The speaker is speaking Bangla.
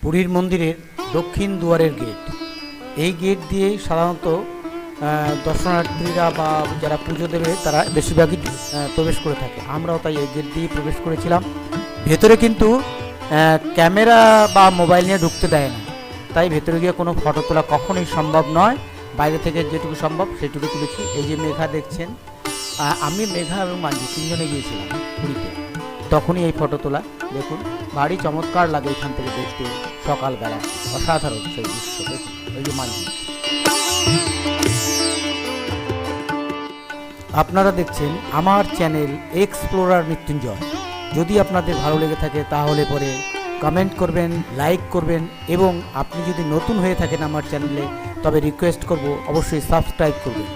পুরীর মন্দিরের দক্ষিণ দুয়ারের গেট। এই গেট দিয়েই সাধারণত দর্শনার্থীরা বা যারা পুজো দেবে তারা বেশিরভাগই প্রবেশ করে থাকে। আমরাও তাই এই গেট দিয়ে প্রবেশ করেছিলাম। ভেতরে কিন্তু ক্যামেরা বা মোবাইল নিয়ে ঢুকতে দেয় না, তাই ভেতরে গিয়ে কোনো ফটো তোলা কখনোই সম্ভব নয়। বাইরে থেকে যেটুকু সম্ভব সেটুকু তুলেছি। এই যে মেঘা দেখছেন, আমি মেঘা এবং মাঝি তিনজনে গিয়েছিলাম পুরীতে, তখনই এই ফটো তোলা। দেখুন ভারী চমৎকার লাগে এখান থেকে দেখতে, সকালবেলা অসাধারণ সেই দৃশ্য। দেখুন ওই যে মাঝি। আপনারা দেখছেন আমার চ্যানেল এক্সপ্লোরার মৃত্যুঞ্জয়। যদি আপনাদের ভালো লেগে থাকে তাহলে পরে কমেন্ট করবেন, লাইক করবেন, এবং আপনি যদি নতুন হয়ে থাকেন আমার চ্যানেলে তবে রিকোয়েস্ট করব অবশ্যই সাবস্ক্রাইব করবেন।